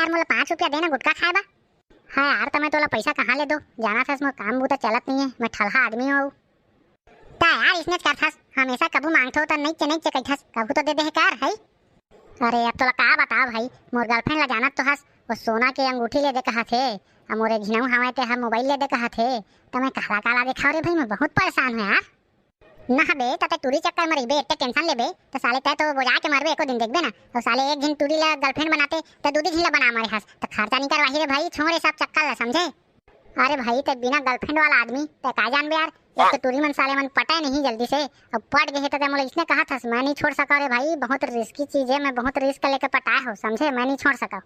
यार मोला 5 रुपया देना गुटखा खाए बा। हाँ यार तो मैं तोला पैसा कहाँ ले दो, जाना था मोर काम बूता चलत नहीं है, मैं ठलहा आदमी हूँ। ता यार इसने कर थस हमेशा कबू मांगथो त नहीं नहीं कहथस कबू तो दे दे कर है। अरे अब तोला का बता भाई, मोर गर्लफ्रेंड ला जानत तो हस वो सोना के अंगूठी ले दे कहा थे, अब मोरे घिनऊ हवे ते मोबाइल ले दे कहा थे, तो मैं काला काला देखा रे भाई, मैं बहुत परेशान हूँ यार। ना बे तते टूरी चक्कर में रहिबे, इतने टेंशन लेबे तो साले तय तो बुझा के मरबे एको दिन देखबे ना, और साले एक दिन टूरी ला गर्लफ्रेंड बनाते तो दूधी झिला बना मारे हस, तो खर्चा नहीं करवाही रे भाई, छोड़े सब चक्कर ला समझे। अरे भाई ते बिना गर्लफ्रेंड वाला आदमी ते का जानबे यार, एक तो टूरी मन साले मन पटाए नहीं जल्दी से, अब पट गए तो मोला इसने कहा था मैं नहीं छोड़ सका रे भाई, बहुत रिस्की चीज है, मैं बहुत रिस्क लेके पटाया हूँ समझे, मैं नहीं छोड़ सका।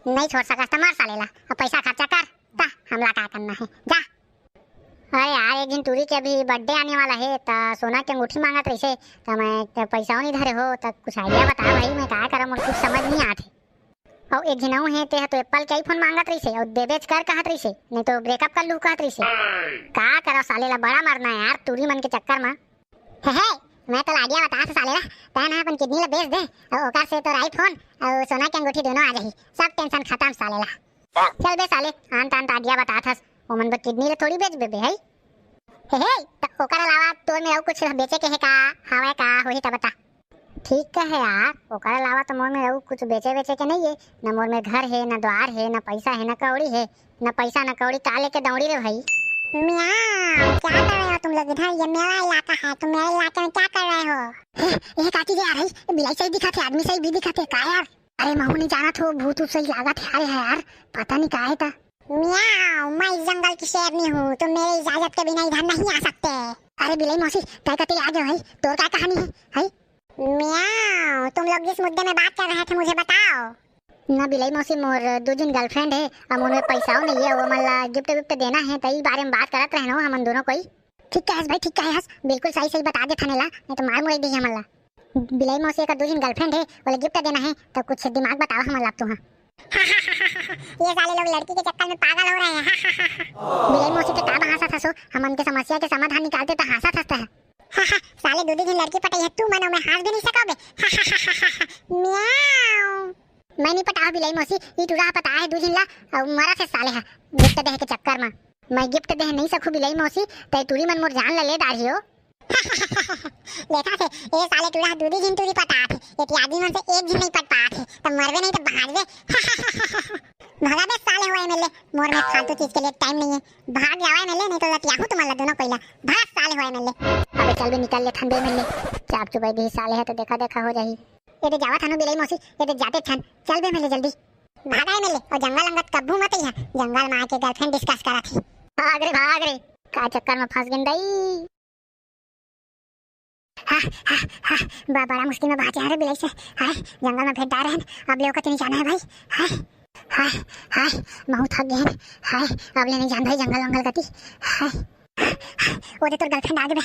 नहीं छोड़ सका तो मार साले ला, अब पैसा खर्चा कर ता हमला क्या करना है जा। अरे यार एक दिन टूरी के अभी बर्थडे आने वाला है, तो सोना की अंगूठी मांगत रही, तो मैं पैसा नहीं धरे हो, तो कुछ आइडिया बता भाई, मैं क्या करा मुझे कुछ समझ नहीं आते। और एक जिनाऊ है ते तो एप्पल के आईफोन मांगत रही और दे बेच कर कहत रही, नहीं तो ब्रेकअप कर लू कहत रही। का करो साले ला बड़ा मरना है यार टूरी मन के चक्कर में। हे मैं तो आइडिया बता था साले ला, तैन अपन किडनी ला बेच दे और ओकर से तो आईफोन और सोना की अंगूठी दोनों आ जाही, सब टेंशन खत्म साले ला। चल बे साले आन तान आइडिया बता था, ओ मन किडनी ला थोड़ी बेच बे भाई। हे तो ओकर अलावा तोर में और कुछ बेचे के है का हवे का होही त बता। ठीक है यार, ओकर अलावा तो मोर में और कुछ बेचे के नहीं है, न मोर में घर है, न द्वार है, न पैसा है, न कौड़ी है, न पैसा न कौड़ी का लेके दौड़ी रे भाई। मियाँ क्या कर रहे हो तुम लोग इधर, ये मेरा इलाका है, तुम मेरे इलाके में क्या कर रहे हो। ये काटी दे यार, बिलाई सही दिखा थे, आदमी सही भी दिखा थे का यार। अरे महू नहीं जाना था, भूत सही लगा थे। अरे यार पता नहीं का है था। मियाँ मैं इस जंगल की शेरनी हूँ, तुम मेरी इजाजत के बिना इधर नहीं आ सकते। अरे बिलाई मौसी तय कते आ जाओ भाई, तोर क्या कहानी है। मियाँ तुम लोग जिस मुद्दे में बात कर रहे थे मुझे बताओ। ना बिलाई मौसी मोर 2 दिन गर्लफ्रेंड है, अब मोर में पैसा नहीं है, वो मला गिफ्ट विफ्ट देना है, तई बारे में बात करत रहना हमन दोनों कोई। ठीक है भाई ठीक है हस, बिल्कुल सही सही बता दे थाने ला, नहीं तो मार मुराई दी हमला। बिलाई मौसी का 2 दिन गर्लफ्रेंड है, बोले गिफ्ट देना है, तो कुछ दिमाग बताओ हमला आप तो। हाँ ये साले लोग लड़की के चक्कर में पागल हो रहे हैं। बिलाई मौसी के का हंसा था सो, हम उनके समस्या के समाधान निकालते तो हंसा था। साले 2 दिन लड़की पटाई है, तू मनो मैं हंस भी नहीं सकोगे। म्याऊ मैं नहीं पटा बिलाई मौसी, ई टूरा पता है 2 दिन ला और मरा से साले है गिफ्ट दे के चक्कर में, मैं गिफ्ट दे नहीं सकूं बिलाई मौसी, तय टूरी मन मोर जान ले डाढ़ी हो। लेखा थे ए साले टूरा 2 दिन टूरी पटा थे, एक आदमी मन से एक दिन नहीं पट पा थे, तब मरवे नहीं तो भाग दे। भागा बे साले होए मेले, मोर में फालतू चीज के लिए टाइम नहीं है, भाग जावे मेले, नहीं तो लतियाहू तुम्हारा दोनों कोइला, भाग साले होए मेले। अबे चल बे निकल ले ठंडे मेले, चाप चुपाई दी साले है तो देखा देखा हो जाही। ये तो जावा थानो बिलाई मौसी, ये तो जाते छन, चल बे मेले जल्दी भागा मेले, और जंगल अंगत कब्बू मत ही है, जंगल में आके गर्लफ्रेंड डिस्कस करा थी। भाग रे का चक्कर में फंस गई दई। बड़ा मुश्किल में बात यार बिलाई से, हाय जंगल में भेंट रहे हैं, अब ले नहीं जाना है भाई। हाय हाय हाय बहुत थक गए, हाय अब ले नहीं जान भाई जंगल वंगल गति। हाय वो तो गर्लफ्रेंड आ गए,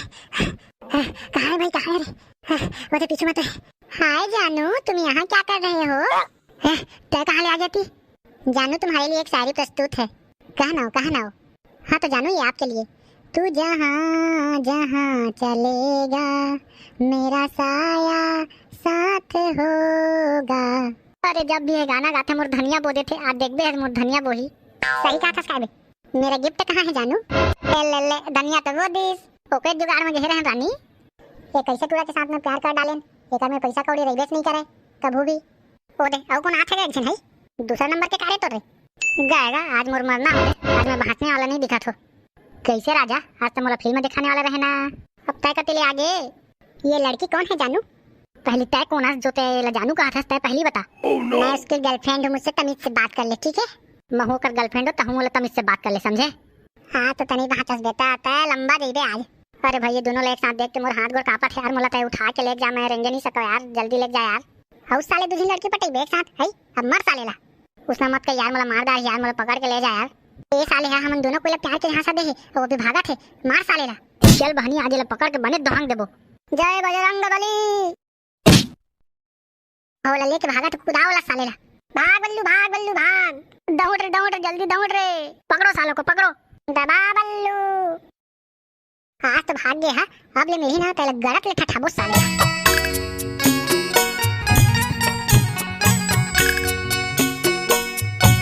कहाँ है भाई कहाँ है रे, वो तो पीछे मत। हाय जानू तुम यहाँ क्या कर रहे हो, तय कहाँ ले आ जाती। जानू तुम्हारे लिए एक शायरी प्रस्तुत है, कहना हो। हाँ तो जानू ये आपके लिए। तू जहाँ जहाँ चलेगा मेरा साया साथ होगा। अरे जब भी है गाना गाते मोर धनिया बो देते, आज देख बे मोर धनिया बोही। सही कहा था साहब, मेरा गिफ्ट कहाँ है जानू। ले धनिया तो वो दिस ओके जुगाड़ में घेरे हैं रानी, ये कैसे टूरा के साथ में प्यार कर डालें, एक में पैसा कौड़ी रेबेस नहीं करे कभू भी। ओ दे और कौन आथे गए है दूसरा नंबर के कारे तो रे गाएगा, आज मोर मरना हो, आज मैं भागने वाला नहीं दिखा थो। कैसे राजा, आज तो मोला फिल्म दिखाने वाला रहना, अब तय कते ले आगे। ये लड़की कौन है जानू। पहले तय कौन है जो ते जानू कहा था, तय पहली बता। मैं उसकी गर्लफ्रेंड हूँ, मुझसे तमीज से बात कर ले ठीक है। मैं होकर गर्लफ्रेंड हो तो हम तमीज से बात कर ले समझे। हाँ तो तनी बहाचस बेटा तय लंबा दे दे आज। अरे भाई ये दोनों एक साथ देख के मोर हाथ गोड़ कांपा थे यार, मोला तय उठा के ले जा, मैं रेंगे नहीं सको यार, जल्दी ले जा यार। हाउ साले 2 दिन लड़की पटाई एक साथ है, अब मर साले ला उसने मत कर यार, मोला मार दा यार, मोला पकड़ के ले जा यार। ये साले है हम दोनों को प्यार के यहाँ दे और वो भी भागा थे, मार साले ला। चल बहनी आज पकड़ के बने दोहंग देबो। जय बजरंगबली। और लेके भागा तो कुदाओ ला साले ला, भाग बल्लू भाग, दौड़ रे जल्दी दौड़ रे, पकड़ो सालों को पकड़ो, दबा बल्लू। आज तो भाग गए है, अब ले मिली ना तेरे गलत ले ठठाबो साले।